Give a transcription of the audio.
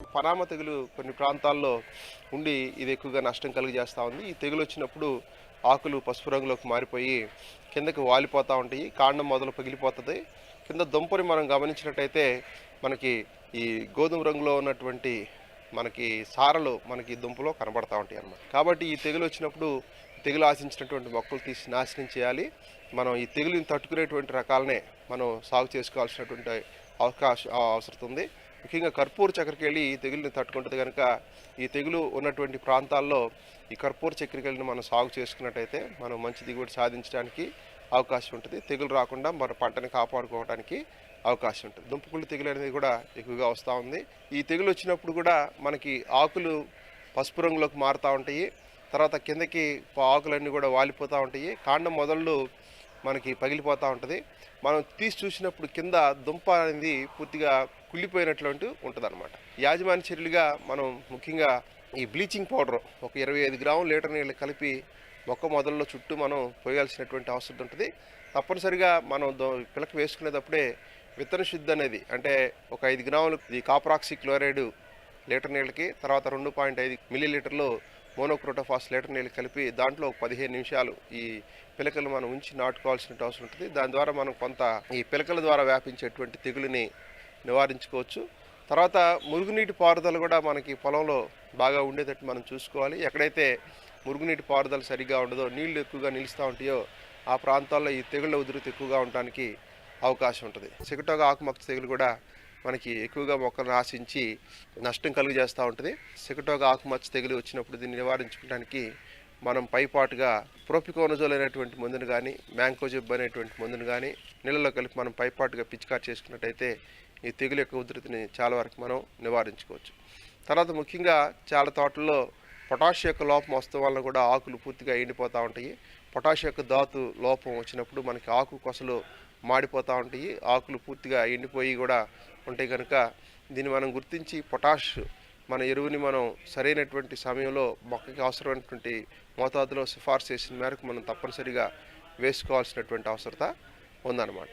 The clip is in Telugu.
పనామ తెగులు కొన్ని ప్రాంతాల్లో ఉండి ఇది ఎక్కువగా నష్టం కలుగజేస్తూ ఉంది. ఈ తెగులు వచ్చినప్పుడు ఆకులు పసుపు రంగులోకి మారిపోయి కిందకి వాలిపోతూ ఉంటాయి. కాండం మొదలు పగిలిపోతుంది. కింద దుంపని మనం గమనించినట్టయితే మనకి ఈ గోధుమ రంగులో ఉన్నటువంటి మనకి సారలు మనకి దుంపలో కనబడతా ఉంటాయి అన్నమాట. కాబట్టి ఈ తెగులు వచ్చినప్పుడు తెగులు ఆశించినటువంటి మొక్కలు తీసి నాశనం చేయాలి. మనం ఈ తెగులుని తట్టుకునేటువంటి రకాలనే మనం సాగు చేసుకోవాల్సినటువంటి అవసరం ఉంది. ముఖ్యంగా కర్పూర చక్కెరకేళి ఈ తెగులుని తట్టుకుంటుంది కనుక ఈ తెగులు ఉన్నటువంటి ప్రాంతాల్లో ఈ కర్పూర చక్కెరకేళిని మనం సాగు చేసుకున్నట్టయితే మనం మంచి దిగుబడి సాధించడానికి అవకాశం ఉంటుంది. తెగులు రాకుండా మన పంటని కాపాడుకోవడానికి అవకాశం ఉంటుంది. దుంపకుళ్ళు తెగులు అనేది కూడా ఎక్కువగా వస్తూ ఉంది. ఈ తెగులు వచ్చినప్పుడు కూడా మనకి ఆకులు పసుపు రంగులోకి మారుతూ ఉంటాయి. తర్వాత కిందకి ఆకులన్నీ కూడా వాలిపోతూ ఉంటాయి. కాండం మొదళ్ళు మనకి పగిలిపోతూ ఉంటుంది. మనం తీసి చూసినప్పుడు కింద దుంప అనేది పూర్తిగా కుళ్ళిపోయినటువంటి ఉంటుంది అనమాట. యాజమాన్య చర్యలుగా మనం ముఖ్యంగా ఈ బ్లీచింగ్ పౌడర్ ఒక 25 గ్రాములు లీటర్ నీళ్ళు కలిపి మొక్క మొదల్లో చుట్టూ మనం పోయాల్సినటువంటి అవసరం ఉంటుంది. తప్పనిసరిగా మనం పిలక వేసుకునేటప్పుడే విత్తన శుద్ధి అనేది అంటే ఒక 5 గ్రాములు ఈ కాపరాక్సీ క్లోరైడ్ లీటర్ నీళ్ళకి, తర్వాత 2.5 మిల్లీలీటర్లు మోనోక్రోటోఫాస్ లీటర్ నీళ్ళు కలిపి దాంట్లో 15 నిమిషాలు ఈ పిలకలు మనం ఉంచి నాటుకోవాల్సిన అవసరం ఉంటుంది. దాని ద్వారా మనం కొంత ఈ పిలకల ద్వారా వ్యాపించేటువంటి తెగులుని నివారించుకోవచ్చు. తర్వాత మురుగునీటి పారుదల కూడా మనకి పొలంలో బాగా ఉండేటట్టు మనం చూసుకోవాలి. ఎక్కడైతే మురుగునీటి పారుదల సరిగ్గా ఉండదో, నీళ్లు ఎక్కువగా నిలుస్తూ ఉంటాయో ఆ ప్రాంతాల్లో ఈ తెగుళ్ళ ఉధృతి ఎక్కువగా ఉండడానికి అవకాశం ఉంటుంది. సికటోగా ఆకుమచ్చ తెగులు కూడా మనకి ఎక్కువగా మొక్కలను ఆశించి నష్టం కలుగజేస్తూ ఉంటుంది. సికటోగా ఆకుమచ్చ తెగులు వచ్చినప్పుడు దీన్ని నివారించుకోవడానికి మనం పైపాటుగా ప్రోపికోనజోల్ అనేటువంటి మందును కానీ, మ్యాంకోజెబ్ అనేటువంటి మందును కానీ నీళ్ళలో కలిపి మనం పైపాటుగా పిచికారి చేసుకున్నట్టయితే ఈ తెగులు యొక్క ఉధృతిని చాలా వరకు మనం నివారించుకోవచ్చు. తర్వాత ముఖ్యంగా చాలా తోటల్లో పొటాష్ యొక్క లోపం వస్తూ వలన కూడా ఆకులు పూర్తిగా ఎండిపోతూ ఉంటాయి. పొటాష్ యొక్క ధాతు లోపం వచ్చినప్పుడు మనకి ఆకు కొసలు మాడిపోతూ ఉంటాయి. ఆకులు పూర్తిగా ఎండిపోయి కూడా ఉంటాయి. కనుక దీన్ని మనం గుర్తించి పొటాష్ మన ఎరువుని మనం సరైనటువంటి సమయంలో మొక్కకి అవసరమైనటువంటి మోతాదులో సిఫార్సు చేసిన మేరకు మనం తప్పనిసరిగా వేసుకోవాల్సినటువంటి అవసరత ఉందన్నమాట.